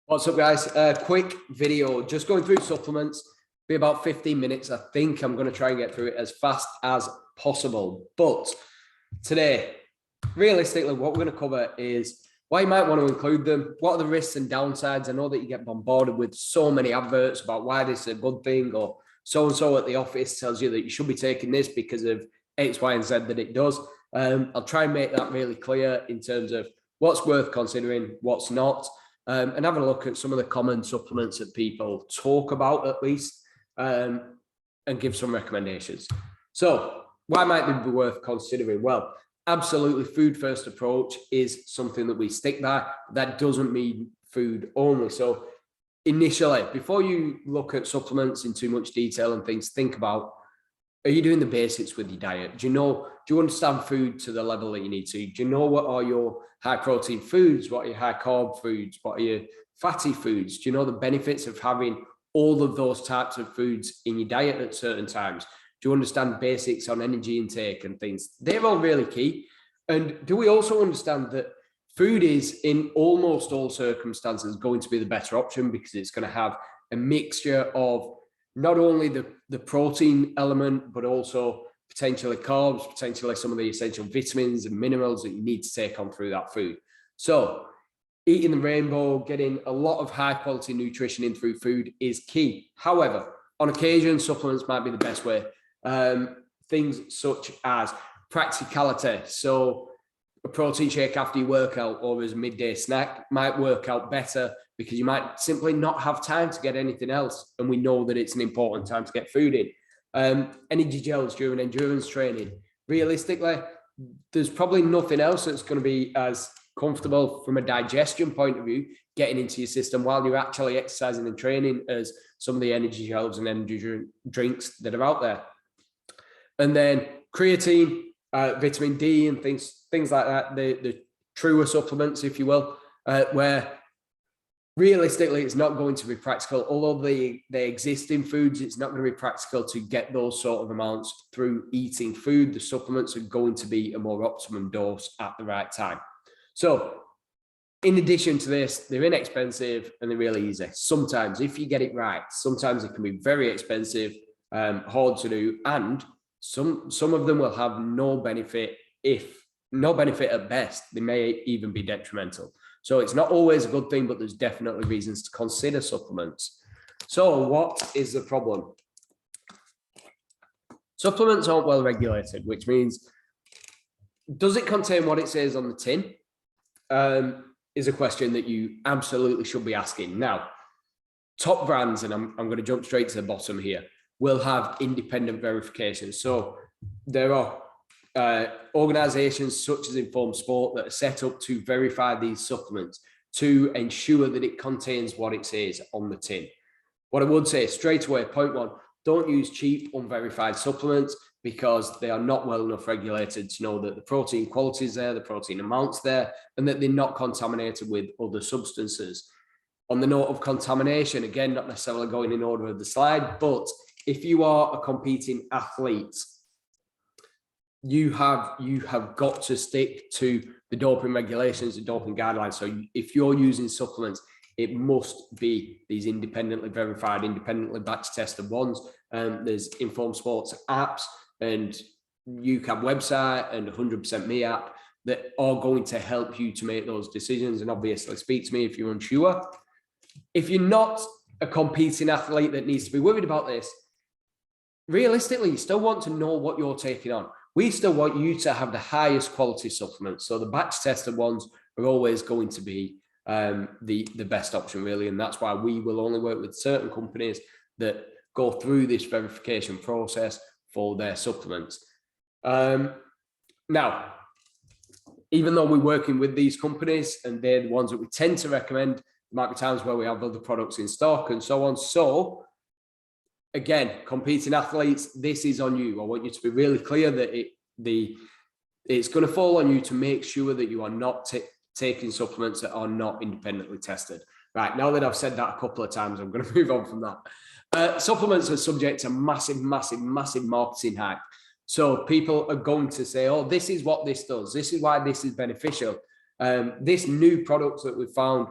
What's up, guys? Quick video, just going through supplements. Be about 15 minutes. I think I'm going to try and get through it as fast as possible. But today, realistically, what we're going to cover is why you might want to include them. What are the risks and downsides? I know that you get bombarded with so many adverts about why this is a good thing, or so-and-so at the office tells you that you should be taking this because of X, Y, and Z that it does. I'll try and make that really clear in terms of what's worth considering, what's not. And having a look at some of the common supplements that people talk about, at least, and give some recommendations. So why might they be worth considering? Well, absolutely, food first approach is something that we stick by. That doesn't mean food only. So initially, before you look at supplements in too much detail and things, think about, are you doing the basics with your diet? Do you understand food to the level that you need to? Do you know what are your high protein foods? What are your high carb foods? What are your fatty foods? Do you know the benefits of having all of those types of foods in your diet at certain times? Do you understand basics on energy intake and things? They're all really key. And do we also understand that food is, in almost all circumstances, going to be the better option, because it's going to have a mixture of not only the protein element, but also potentially carbs, potentially some of the essential vitamins and minerals that you need to take on through that food. So eating the rainbow, getting a lot of high quality nutrition in through food is key. However, on occasion, supplements might be the best way. Things such as practicality. So a protein shake after your workout or as a midday snack might work out better, because you might simply not have time to get anything else. And we know that it's an important time to get food in. Energy gels during endurance training. Realistically, there's probably nothing else that's going to be as comfortable from a digestion point of view, getting into your system while you're actually exercising and training, as some of the energy gels and energy drinks that are out there. And then creatine, vitamin D and things like that, the truer supplements, if you will, where realistically it's not going to be practical. Although they exist in foods, it's not going to be practical to get those sort of amounts through eating food. The supplements are going to be a more optimum dose at the right time. So in addition to this, they're inexpensive and they're really easy. Sometimes, if you get it right, sometimes it can be very expensive, hard to do, and some of them will have no benefit at best. They may even be detrimental. So it's not always a good thing, but there's definitely reasons to consider supplements. So what is the problem? Supplements aren't well regulated, which means, does it contain what it says on the tin? Is a question that you absolutely should be asking. Now, top brands, and I'm going to jump straight to the bottom here, will have independent verification. So there are organizations such as Informed Sport that are set up to verify these supplements to ensure that it contains what it says on the tin. What I would say straight away, point one, don't use cheap, unverified supplements, because they are not well enough regulated to know that the protein quality is there, the protein amounts there, and that they're not contaminated with other substances. On the note of contamination, again, not necessarily going in order of the slide, but if you are a competing athlete, you have got to stick to the doping regulations, the doping guidelines. So if you're using supplements, it must be these independently verified, independently batch tested ones. There's Informed Sports apps and UCAB website and 100% Me app that are going to help you to make those decisions. And obviously speak to me if you're unsure. If you're not a competing athlete that needs to be worried about this, realistically, you still want to know what you're taking on. We still want you to have the highest quality supplements. So the batch tested ones are always going to be the best option, really. And that's why we will only work with certain companies that go through this verification process for their supplements. Now, even though we're working with these companies and they're the ones that we tend to recommend, there might be times where we have other products in stock and so on. So again, competing athletes, this is on you. I want you to be really clear that it's going to fall on you to make sure that you are not taking supplements that are not independently tested. Right, now that I've said that a couple of times, I'm going to move on from that. Supplements are subject to massive marketing hype. So people are going to say, oh, this is what this does. This is why this is beneficial. This new product that we found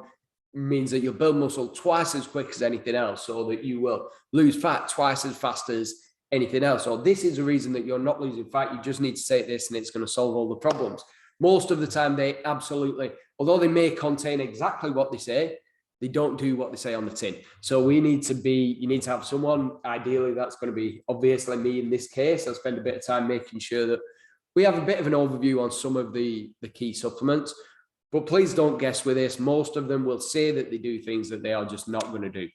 means that you'll build muscle twice as quick as anything else, so that you will lose fat twice as fast as anything else. So this is the reason that you're not losing fat. You just need to take this and it's going to solve all the problems. Most of the time, they absolutely, although they may contain exactly what they say, they don't do what they say on the tin. So you need to have someone, ideally that's going to be obviously me in this case. I'll spend a bit of time making sure that we have a bit of an overview on some of the key supplements, but please don't guess with this. Most of them will say that they do things that they are just not going to do.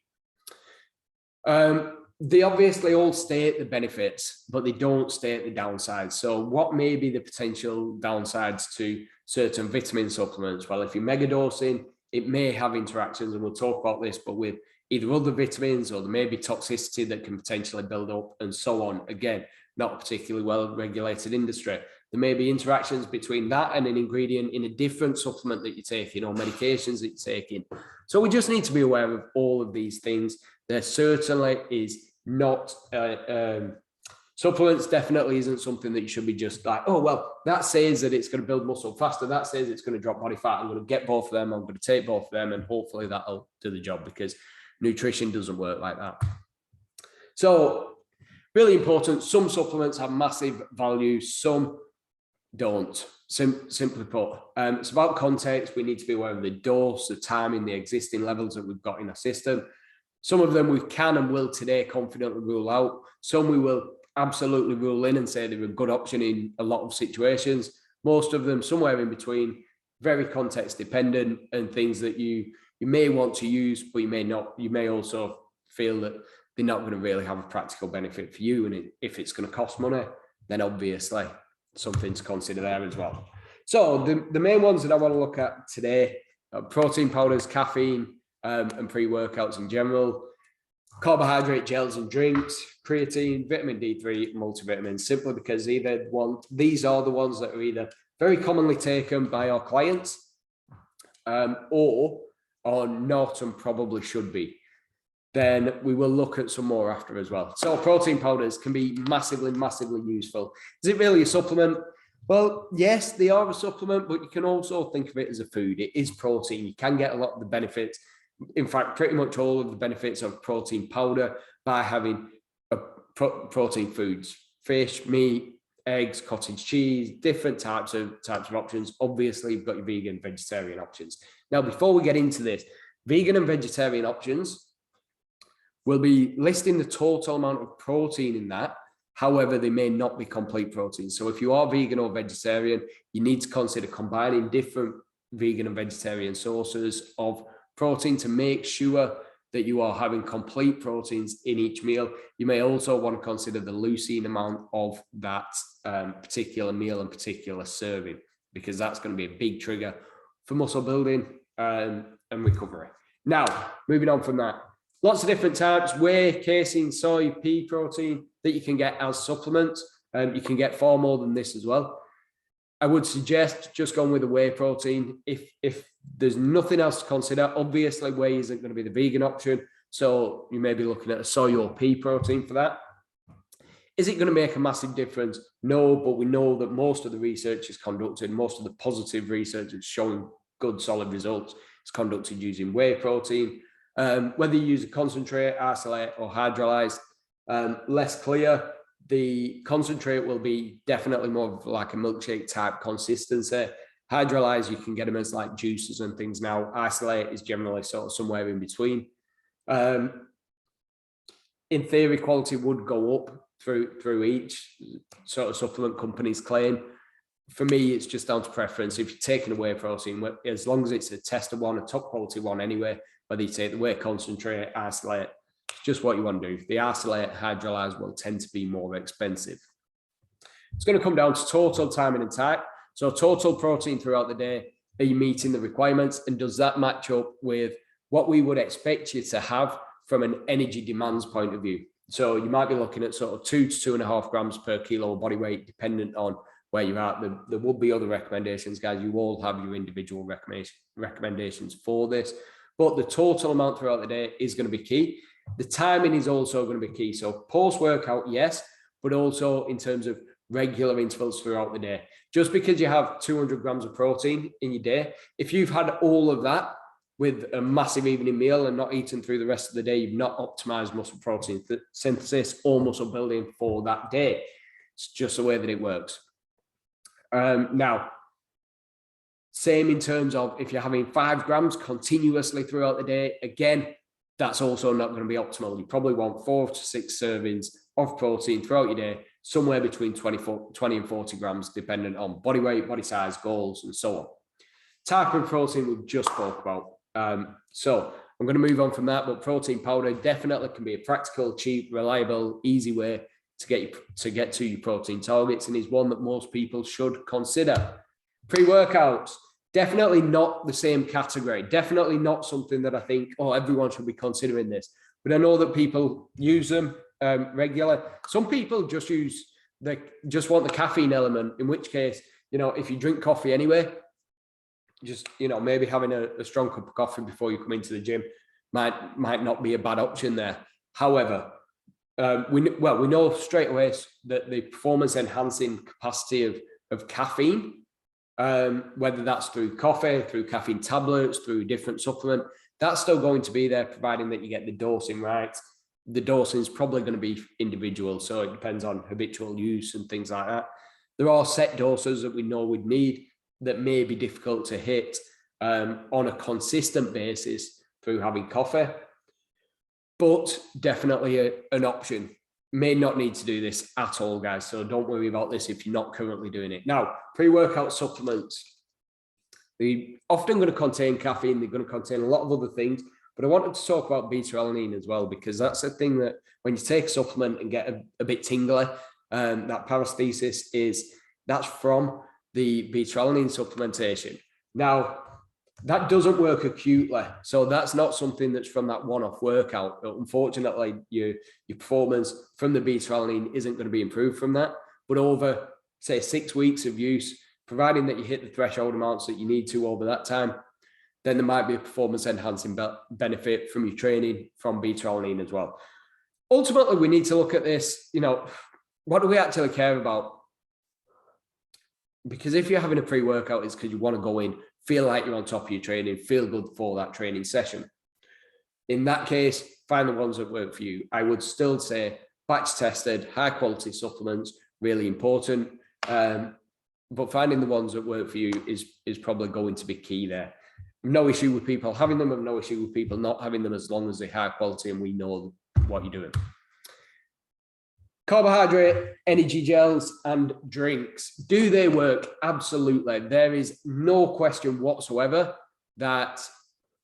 They obviously all state the benefits, but they don't state the downsides. So what may be the potential downsides to certain vitamin supplements? Well, if you're megadosing, it may have interactions, and we'll talk about this, but with either other vitamins, or there may be toxicity that can potentially build up and so on. Again, not a particularly well-regulated industry. There may be interactions between that and an ingredient in a different supplement that you're taking, or medications that you're taking. So we just need to be aware of all of these things. There certainly is not, supplements definitely isn't something that you should be just like, oh, well, that says that it's going to build muscle faster. That says it's going to drop body fat. I'm going to get both of them. I'm going to take both of them, and hopefully that'll do the job, because nutrition doesn't work like that. So really important. Some supplements have massive value. Some don't. Simply put, it's about context. We need to be aware of the dose, the timing, the existing levels that we've got in our system. Some of them we can and will today confidently rule out. Some we will absolutely rule in and say they're a good option in a lot of situations. Most of them somewhere in between, very context dependent, and things that you may want to use, but you may not. You may also feel that they're not going to really have a practical benefit for you. And if it's going to cost money, then obviously something to consider there as well. So the main ones that I want to look at today are protein powders, caffeine, and pre-workouts in general, carbohydrate gels and drinks, creatine, vitamin D3, multivitamins, simply because these are the ones that are either very commonly taken by our clients, or are not and probably should be. Then we will look at some more after as well. So protein powders can be massively, massively useful. Is it really a supplement? Well, yes, they are a supplement, but you can also think of it as a food. It is protein. You can get a lot of the benefits. In fact, pretty much all of the benefits of protein powder by having protein foods, fish, meat, eggs, cottage cheese, different types of options. Obviously, you've got your vegan, vegetarian options. Now, before we get into this, vegan and vegetarian options, we'll be listing the total amount of protein in that. However, they may not be complete protein. So if you are vegan or vegetarian, you need to consider combining different vegan and vegetarian sources of protein to make sure that you are having complete proteins in each meal. You may also want to consider the leucine amount of that particular meal and particular serving, because that's going to be a big trigger for muscle building and recovery. Now, moving on from that, lots of different types: whey, casein, soy, pea protein that you can get as supplements. You can get far more than this as well. I would suggest just going with the whey protein. If there's nothing else to consider, obviously whey isn't going to be the vegan option. So you may be looking at a soy or pea protein for that. Is it going to make a massive difference? No, but we know that most of the research is conducted, most of the positive research is showing good, solid results. It's conducted using whey protein. Whether you use a concentrate, isolate, or hydrolyzed, less clear. The concentrate will be definitely more of like a milkshake type consistency. Hydrolyzed, you can get them as like juices and things now. Isolate is generally sort of somewhere in between. In theory, quality would go up through each sort of supplement company's claim. For me, it's just down to preference. If you're taking a whey protein, as long as it's a tested one, a top quality one anyway, whether you take the whey concentrate, isolate, just what you want to do. The isolate, hydrolyzed will tend to be more expensive. It's going to come down to total timing and type. So total protein throughout the day, are you meeting the requirements? And does that match up with what we would expect you to have from an energy demands point of view? So you might be looking at sort of 2 to 2.5 grams per kilo of body weight, dependent on where you're at. There will be other recommendations, guys. You all have your individual recommendations for this. But the total amount throughout the day is going to be key. The timing is also going to be key. So post-workout, yes, but also in terms of regular intervals throughout the day. Just because you have 200 grams of protein in your day, if you've had all of that with a massive evening meal and not eating through the rest of the day, you've not optimized muscle protein synthesis or muscle building for that day. It's just the way that it works. Now, same in terms of if you're having 5 grams continuously throughout the day, again, that's also not going to be optimal. You probably want 4 to 6 servings of protein throughout your day, somewhere between 20 and 40 grams, dependent on body weight, body size, goals, and so on. Type of protein we've just spoke about. So I'm going to move on from that, but protein powder definitely can be a practical, cheap, reliable, easy way to get to your protein targets, and is one that most people should consider. Pre-workouts, definitely not the same category. Definitely not something that I think, oh, everyone should be considering this. But I know that people use them regularly. Some people just want the caffeine element, in which case, if you drink coffee anyway, just, maybe having a strong cup of coffee before you come into the gym might not be a bad option there. However, we know straight away that the performance enhancing capacity of caffeine, whether that's through coffee, through caffeine tablets, through different supplement, that's still going to be there, providing that you get the dosing right. The dosing is probably going to be individual, so it depends on habitual use and things like that. There are set doses that we know we'd need that may be difficult to hit on a consistent basis through having coffee, but definitely an option. May not need to do this at all, guys, so don't worry about this if you're not currently doing it. Now, pre-workout supplements, they're often going to contain caffeine, they're going to contain a lot of other things, but I wanted to talk about beta-alanine as well, because that's a thing that when you take a supplement and get a bit tingly, that paresthesis that's from the beta-alanine supplementation. Now, that doesn't work acutely, so that's not something that's from that one-off workout. But unfortunately, your performance from the beta-alanine isn't going to be improved from that. But over, say, 6 weeks of use, providing that you hit the threshold amounts that you need to over that time, then there might be a performance-enhancing benefit from your training from beta-alanine as well. Ultimately, we need to look at this, what do we actually care about? Because if you're having a pre-workout, it's because you want to go in, feel like you're on top of your training, feel good for that training session. In that case, find the ones that work for you. I would still say batch tested, high quality supplements, really important. But finding the ones that work for you is probably going to be key there. No issue with people having them, and no issue with people not having them, as long as they're high quality and we know what you're doing. Carbohydrate, energy gels, and drinks. Do they work? Absolutely. There is no question whatsoever that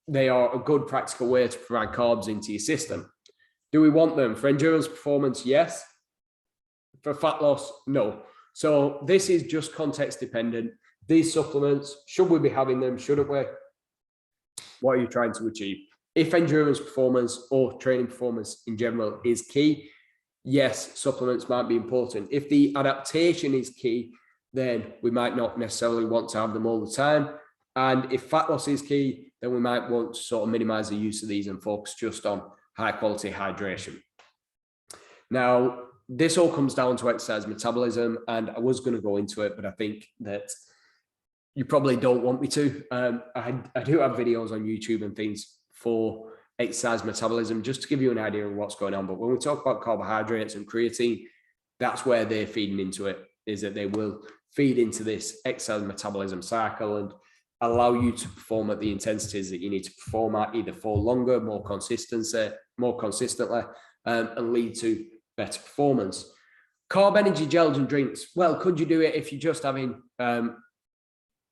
they are a good practical way to provide carbs into your system. Do we want them? For endurance performance, yes. For fat loss, no. So this is just context dependent. These supplements, should we be having them? Shouldn't we? What are you trying to achieve? If endurance performance or training performance in general is key, yes, supplements might be important. If the adaptation is key, then we might not necessarily want to have them all the time. And if fat loss is key, then we might want to sort of minimize the use of these and focus just on high quality hydration. Now, this all comes down to exercise metabolism, and I was going to go into it, but I think that you probably don't want me to. I do have videos on YouTube and things for exercise metabolism, just to give you an idea of what's going on. But when we talk about carbohydrates and creatine, that's where they're feeding into it, is that they will feed into this exercise metabolism cycle and allow you to perform at the intensities that you need to perform at, either for longer, more consistently, and lead to better performance. Carb energy gels and drinks. Well, could you do it if you're just having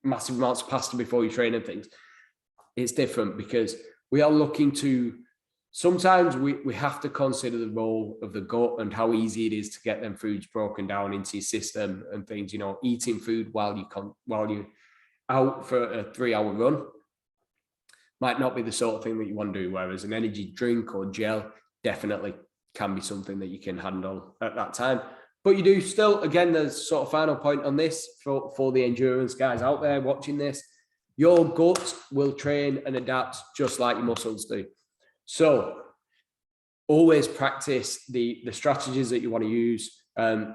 massive amounts of pasta before you train and things? It's different, because we are looking to, sometimes we have to consider the role of the gut and how easy it is to get them foods broken down into your system and things. Eating food while you're out for a 3-hour run might not be the sort of thing that you want to do, whereas an energy drink or gel definitely can be something that you can handle at that time. But you do still, again, there's sort of final point on this for the endurance guys out there watching this. Your gut will train and adapt just like your muscles do. So always practice the strategies that you want to use.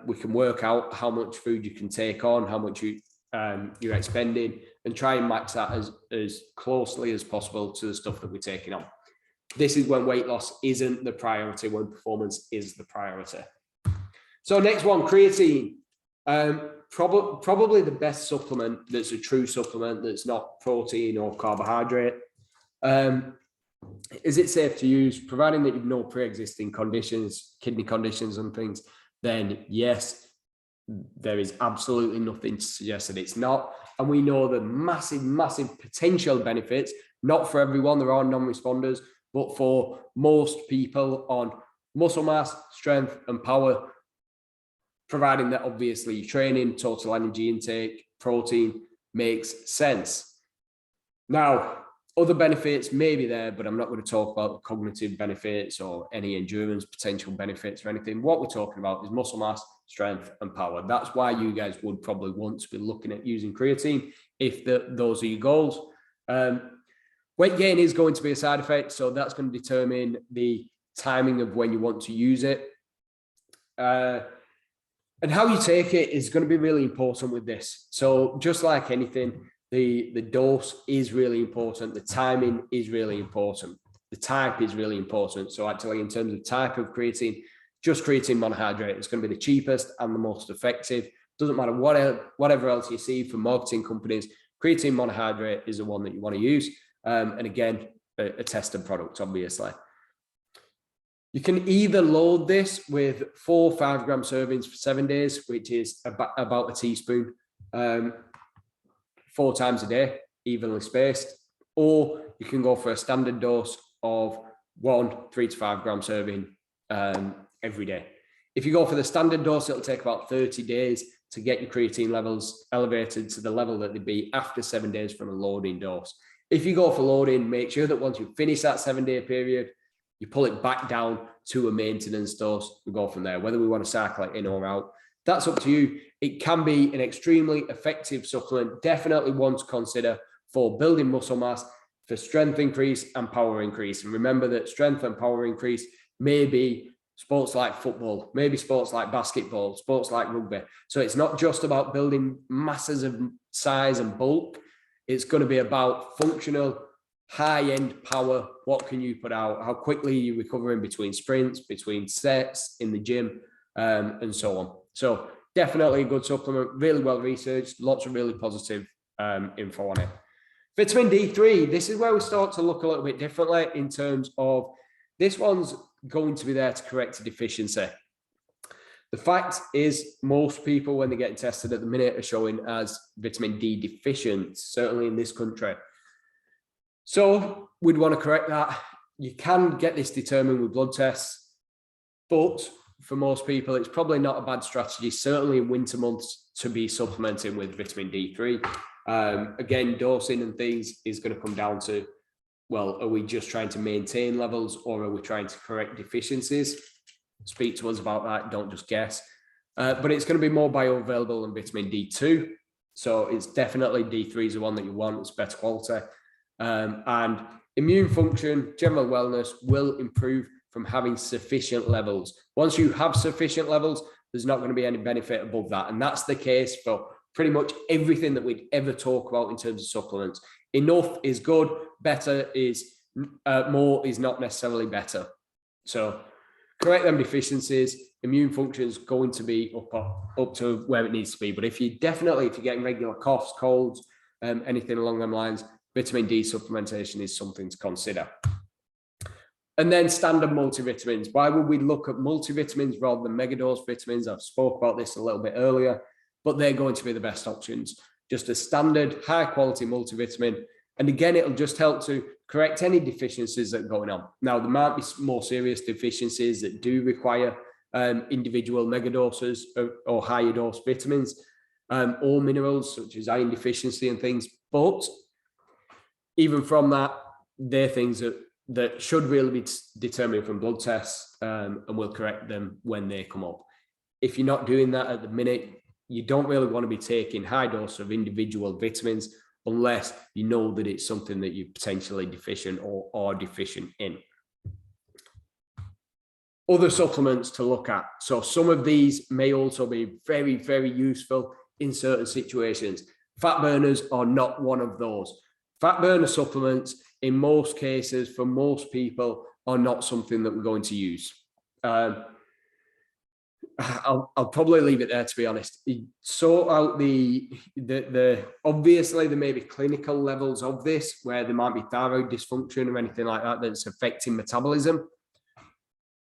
We can work out how much food you can take on, how much you're expending, and try and match that as closely as possible to the stuff that we're taking on. This is when weight loss isn't the priority, when performance is the priority. So next one, creatine. Probably the best supplement that's a true supplement that's not protein or carbohydrate. Is it safe to use? Providing that you've no pre-existing conditions, kidney conditions and things, then yes, there is absolutely nothing to suggest that it's not. And we know the massive potential benefits, not for everyone, there are non-responders, but for most people on muscle mass, strength and power, providing that obviously training, total energy intake, protein makes sense. Now, other benefits may be there, but I'm not going to talk about cognitive benefits or any endurance potential benefits or anything. What we're talking about is muscle mass, strength, and power. That's why you guys would probably want to be looking at using creatine if those are your goals. Weight gain is going to be a side effect, so that's going to determine the timing of when you want to use it. And how you take it is going to be really important with this. So just like anything, the dose is really important. The timing is really important. The type is really important. So actually, in terms of type of creatine, just creatine monohydrate is going to be the cheapest and the most effective. Doesn't matter whatever else you see from marketing companies, creatine monohydrate is the one that you want to use. And again, a tested product, obviously. You can either load this with 4 5-gram servings for 7 days, which is about a teaspoon, 4 times a day, evenly spaced, or you can go for a standard dose of 1 3 to 5 gram serving every day. If you go for the standard dose, it'll take about 30 days to get your creatine levels elevated to the level that they'd be after 7 days from a loading dose. If you go for loading, make sure that once you finish that 7-day period, you pull it back down to a maintenance dose and go from there. Whether we want to cycle it in or out, that's up to you. It can be an extremely effective supplement, definitely one to consider for building muscle mass, for strength increase and power increase. And remember that strength and power increase may be sports like football, maybe sports like basketball, sports like rugby. So it's not just about building masses of size and bulk. It's going to be about functional, high-end power. What can you put out? How quickly you recover in between sprints, between sets, in the gym, and so on. So definitely a good supplement, really well researched, lots of really positive info on it. Vitamin D3, this is where we start to look a little bit differently in terms of this one's going to be there to correct a deficiency. The fact is most people, when they're getting tested at the minute, are showing as vitamin D deficient, certainly in this country. So we'd want to correct that. You can get this determined with blood tests, but for most people, it's probably not a bad strategy, certainly in winter months, to be supplementing with vitamin D3. Again, dosing and things is going to come down to, well, are we just trying to maintain levels or are we trying to correct deficiencies? Speak to us about that, don't just guess. But it's going to be more bioavailable than vitamin D2. So it's definitely D3 is the one that you want, it's better quality. And immune function, general wellness will improve from having sufficient levels. Once you have sufficient levels, there's not going to be any benefit above that. And that's the case for pretty much everything that we'd ever talk about in terms of supplements. Enough is good, better is, more is not necessarily better. So correct them deficiencies, immune function is going to be up to where it needs to be. But if you're getting regular coughs, colds, anything along them lines, vitamin D supplementation is something to consider. And then standard multivitamins. Why would we look at multivitamins rather than megadose vitamins? I've spoke about this a little bit earlier, but they're going to be the best options. Just a standard high quality multivitamin. And again, it'll just help to correct any deficiencies that are going on. Now, there might be more serious deficiencies that do require individual megadoses or higher dose vitamins or minerals such as iron deficiency and things. But even from that, they're things that should really be determined from blood tests, and we'll correct them when they come up. If you're not doing that at the minute, you don't really want to be taking high dose of individual vitamins unless you know that it's something that you're potentially deficient or are deficient in. Other supplements to look at. So some of these may also be very, very useful in certain situations. Fat burners are not one of those. Fat burner supplements, in most cases, for most people, are not something that we're going to use. I'll probably leave it there, to be honest. Sort out the obviously there may be clinical levels of this where there might be thyroid dysfunction or anything like that that's affecting metabolism.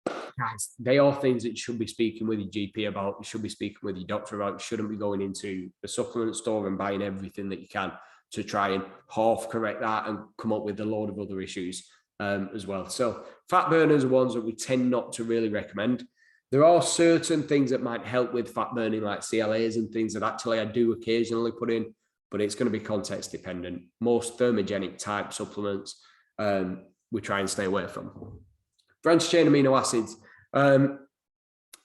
Guys, they are things that you should be speaking with your GP about. You should be speaking with your doctor about. You shouldn't be going into a supplement store and buying everything that you can to try and half correct that and come up with a load of other issues as well. So fat burners are ones that we tend not to really recommend. There are certain things that might help with fat burning, like CLAs and things that actually I do occasionally put in, but it's going to be context dependent. Most thermogenic type supplements we try and stay away from. Branched chain amino acids.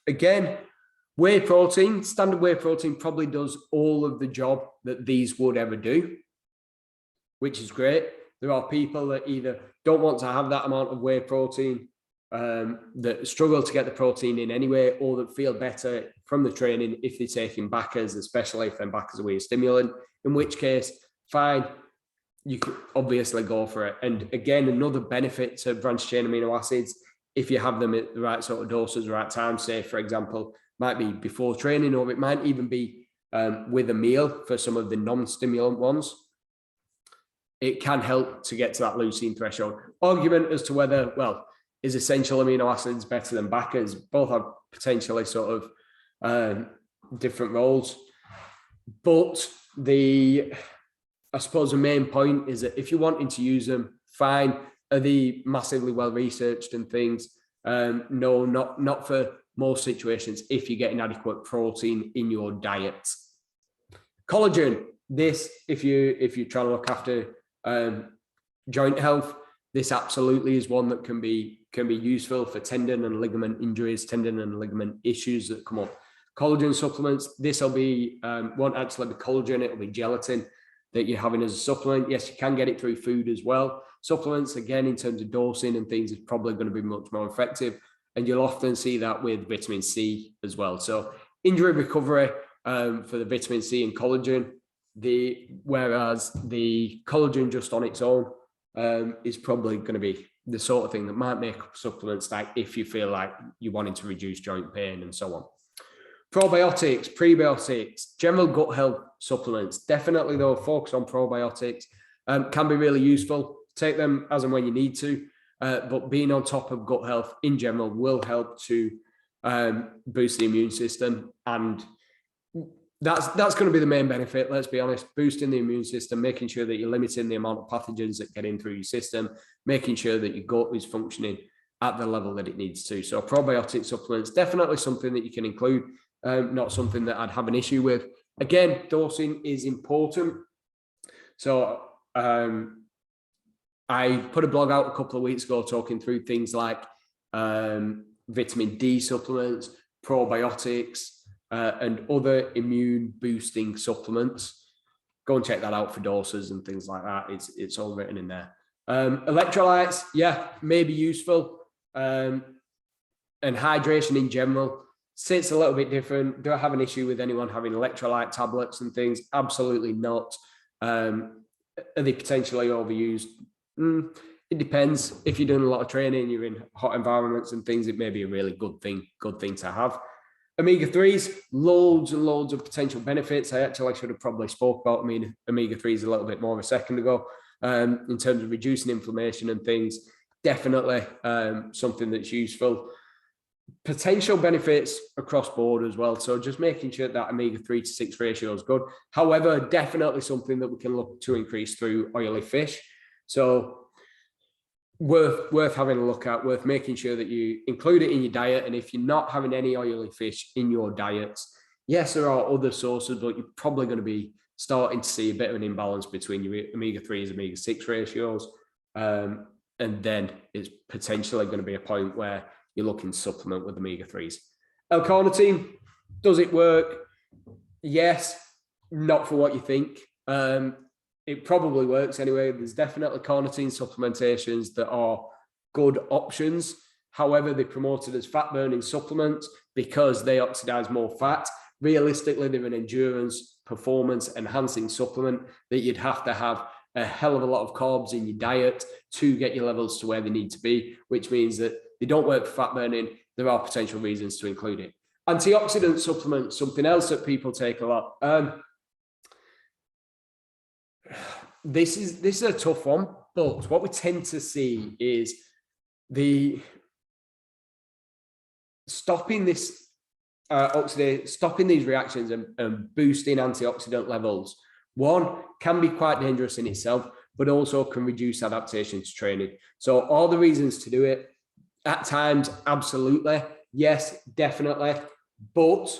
Again, whey protein, standard whey protein probably does all of the job that these would ever do, which is great. There are people that either don't want to have that amount of whey protein, that struggle to get the protein in anyway, or that feel better from the training if they're taking backers, especially if them backers are whey stimulant, in which case, fine, you could obviously go for it. And again, another benefit to branched chain amino acids, if you have them at the right sort of doses, the right time, say, for example, might be before training, or it might even be with a meal for some of the non-stimulant ones, it can help to get to that leucine threshold. Argument as to whether, well, is essential amino acids better than backers? Both have potentially sort of different roles. But I suppose the main point is that if you're wanting to use them, fine. Are they massively well researched and things? No, not for most situations if you're getting adequate protein in your diet. Collagen, this, if you're trying to look after joint health, this absolutely is one that can be useful for tendon and ligament injuries, tendon and ligament issues that come up. Collagen supplements, this will be, won't actually be collagen, it'll be gelatin that you're having as a supplement. Yes, you can get it through food as well. Supplements, again, in terms of dosing and things, is probably going to be much more effective. And you'll often see that with vitamin C as well. So injury recovery for the vitamin C and collagen, whereas the collagen just on its own is probably going to be the sort of thing that might make supplements like if you feel like you're wanting to reduce joint pain and so on. Probiotics, prebiotics, general gut health supplements, definitely though, focus on probiotics, can be really useful. Take them as and when you need to, but being on top of gut health in general will help to boost the immune system, and that's going to be the main benefit, let's be honest, boosting the immune system, making sure that you're limiting the amount of pathogens that get in through your system, making sure that your gut is functioning at the level that it needs to. So probiotic supplements, definitely something that you can include, not something that I'd have an issue with. Again, dosing is important. So I put a blog out a couple of weeks ago talking through things like vitamin D supplements, probiotics, and other immune boosting supplements. Go and check that out for doses and things like that. It's all written in there. Electrolytes, yeah, may be useful. And hydration in general sits a little bit different. Do I have an issue with anyone having electrolyte tablets and things? Absolutely not. Are they potentially overused? It depends. If you're doing a lot of training, you're in hot environments and things, it may be a really good thing to have. Omega-3s, loads and loads of potential benefits. I actually should have probably spoke about omega-3s a little bit more a second ago, in terms of reducing inflammation and things. Definitely something that's useful. Potential benefits across board as well. So just making sure that omega-3 to 6 ratio is good. However, definitely something that we can look to increase through oily fish. So worth having a look at, worth making sure that you include it in your diet. And if you're not having any oily fish in your diets, yes, there are other sources, but you're probably going to be starting to see a bit of an imbalance between your omega-3s and omega-6 ratios. And then it's potentially going to be a point where you're looking to supplement with omega-3s. L-carnitine, does it work? Yes, not for what you think. It probably works anyway. There's definitely carnitine supplementations that are good options. However, they're promoted as fat burning supplements because they oxidize more fat. Realistically, they're an endurance performance enhancing supplement that you'd have to have a hell of a lot of carbs in your diet to get your levels to where they need to be, which means that they don't work for fat burning. There are potential reasons to include it. Antioxidant supplements, something else that people take a lot. This is a tough one, but what we tend to see is stopping these reactions and boosting antioxidant levels. One, can be quite dangerous in itself, but also can reduce adaptation to training. So all the reasons to do it, at times, absolutely. Yes, definitely. But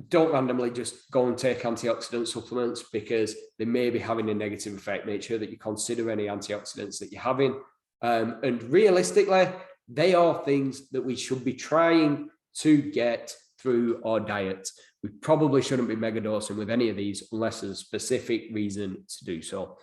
don't randomly just go and take antioxidant supplements because they may be having a negative effect. Make sure that you consider any antioxidants that you're having. And realistically, they are things that we should be trying to get through our diet. We probably shouldn't be megadosing with any of these unless there's a specific reason to do so.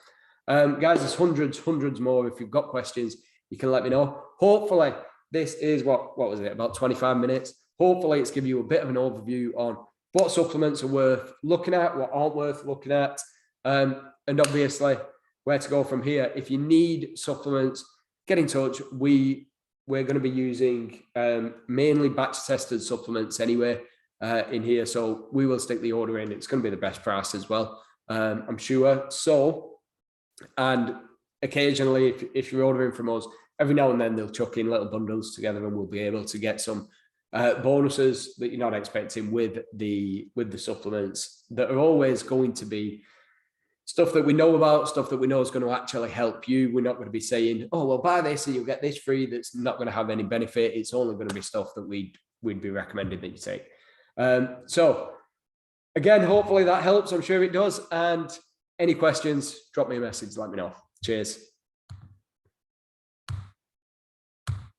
Guys, there's hundreds more. If you've got questions, you can let me know. Hopefully, this is what was it, about 25 minutes. Hopefully, it's given you a bit of an overview on what supplements are worth looking at, what aren't worth looking at, and obviously where to go from here. If you need supplements, get in touch. We're going to be using mainly batch tested supplements anyway in here. So we will stick the order in. It's going to be the best price as well, I'm sure. So, and occasionally if you're ordering from us, every now and then they'll chuck in little bundles together and we'll be able to get some bonuses that you're not expecting with the supplements that are always going to be stuff that we know about, stuff that we know is going to actually help you. We're not going to be saying, oh, well, buy this and you'll get this free. That's not going to have any benefit. It's only going to be stuff that we'd be recommending that you take. So again, hopefully that helps. I'm sure it does. And any questions, drop me a message, let me know. Cheers.